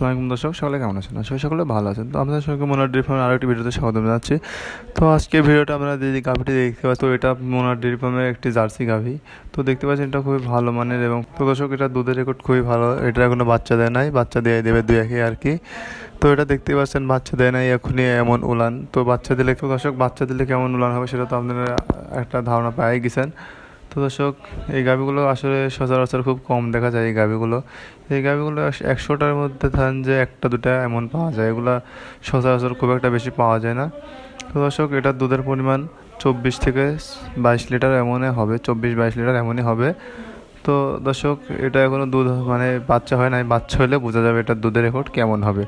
আসসালামু আলাইকুম দর্শক, সকলে কেমন আছেন? আশা করি সকলে ভালো আছেন। তো আপনাদের সঙ্গে মোনার ডেয়ারি ফার্মের আরও একটি ভিডিওতে স্বাগত জানাচ্ছি। তো আজকে ভিডিওটা আপনারা যে গাভীটি দেখতে পাচ্ছেন, তো এটা মোনার ডেয়ারি ফার্মের একটি জার্সি গাভী। তো দেখতে পাচ্ছেন এটা খুবই ভালো মানের, এবং তো দর্শক এটা দুধের রেকর্ড খুবই ভালো। এটা এখনো বাচ্চা দেয় নাই, বাচ্চা দিয়ে দেবে দুই একে আর কি। তো এটা দেখতে পাচ্ছেন বাচ্চা দেয় নাই, এখনই এমন উলান। তো বাচ্চা দিলে, তো দর্শক বাচ্চা দিলে কেমন উলান হবে সেটা তো আপনারা একটা ধারণা পেয়ে গেছেন। তো দর্শক এই গাভীগুলো আসলে সচরাচর খুব কম দেখা যায়। এই গাভীগুলো 100টার মধ্যে ধরেন যে একটা দুটা এমন পাওয়া যায়, এগুলো সচরাচর খুব একটা বেশি পাওয়া যায় না। তো দর্শক এটার দুধের পরিমাণ 24 থেকে 22 লিটার এমনই হবে, 24-22 লিটার এমনই হবে। তো দর্শক এটা এখনও দুধ মানে বাচ্চা হয় নাই, বাচ্চা হলে বোঝা যাবে এটার দুধের রেকর্ড কেমন হবে।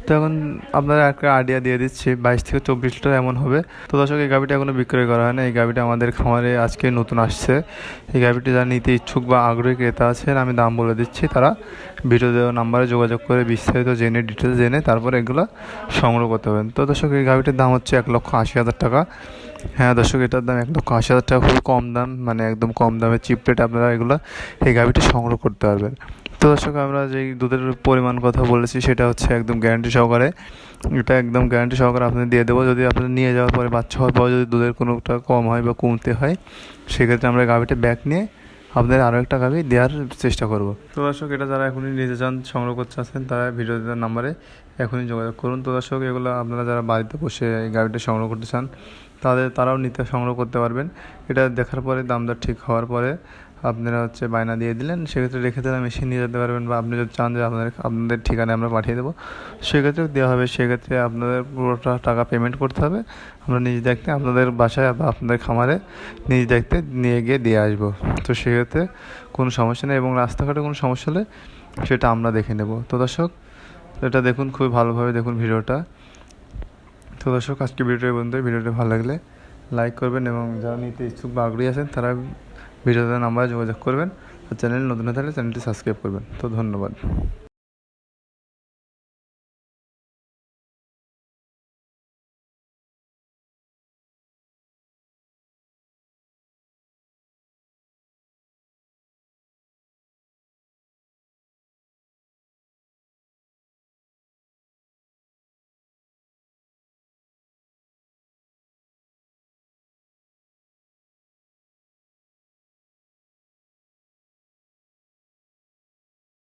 তো এখন আপনারা একটা আইডিয়া দিয়ে দিচ্ছি, 22 থেকে 24 লিটার এমন হবে। তো দর্শক এই গাভীটা এখনও বিক্রয় করা হয় না। এই গাভীটা আমাদের খামারে আজকে নতুন আসছে। এই গাভীটি যারা নিতে ইচ্ছুক বা আগ্রহী ক্রেতা আছেন, আমি দাম বলে দিচ্ছি, তারা ভিডিও দেওয়া নাম্বারে যোগাযোগ করে বিস্তারিত জেনে ডিটেলস জেনে তারপরে এগুলো সংগ্রহ করতে পারবেন। তো দর্শক এই গাভীটির দাম হচ্ছে 1,80,000 টাকা। হ্যাঁ দর্শক এটার দাম 1,80,000 টাকা, খুবই কম দাম, মানে একদম কম দামে চিপ রেট আপনারা এগুলো এই গাভীটি সংগ্রহ করতে পারবেন। তো দর্শক আমরা যেই দুধের পরিমাণ কথা বলেছি সেটা হচ্ছে একদম গ্যারান্টি সহকারে, এটা একদম গ্যারান্টি সহকারে আপনাদের দিয়ে দেবো। যদি আপনাদের নিয়ে যাওয়ার পরে বাচ্চা হওয়ার পরে যদি দুধের কোনোটা কম হয় বা কমতে হয়, সেক্ষেত্রে আমরা গাভীটা ব্যাক নিয়ে আপনাদের আরও একটা গাভী দেওয়ার চেষ্টা করব। তো দর্শক এটা যারা এখনই নিতে চান, সংগ্রহ করতে চাচ্ছেন, তারা ভিডিও দেওয়ার নাম্বারে এখনই যোগাযোগ করুন। তো দর্শক এগুলো আপনারা যারা বাড়িতে বসে এই গাভীটা সংগ্রহ করতে চান, তারাও নিতে সংগ্রহ করতে পারবেন। এটা দেখার পরে দামটা ঠিক হওয়ার পরে আপনারা বায়না দিয়ে দিলেন, সেক্ষেত্রে রেখে তারা মেশিন নিয়ে যেতে পারবেন, বা আপনি যদি চান যে আপনাদের ঠিকানায় আমরা পাঠিয়ে দেবো, সেক্ষেত্রেও দেওয়া হবে। সেক্ষেত্রে আপনাদের পুরোটা টাকা পেমেন্ট করতে হবে। আমরা নিজ দায়িত্বে আপনাদের বাসায় বা আপনাদের খামারে নিজ দায়িত্বে নিয়ে গিয়ে দিয়ে আসবো। তো সেক্ষেত্রে কোনো সমস্যা নেই, এবং রাস্তাঘাটে কোনো সমস্যা হলে সেটা আমরা দেখে নেব। তো দর্শক এটা দেখুন, খুবই ভালোভাবে দেখুন ভিডিওটা। তো দর্শক আজকে ভিডিওটি ভালো লাগলে লাইক করবেন, এবং যারা নিতে ইচ্ছুক বা আগ্রহী আছেন তারা ভিডিওতে নাম্বারে যোগাযোগ করবেন। আর চ্যানেল নতুন হয়ে থাকলে চ্যানেলটি সাবস্ক্রাইব করবেন। তো ধন্যবাদ।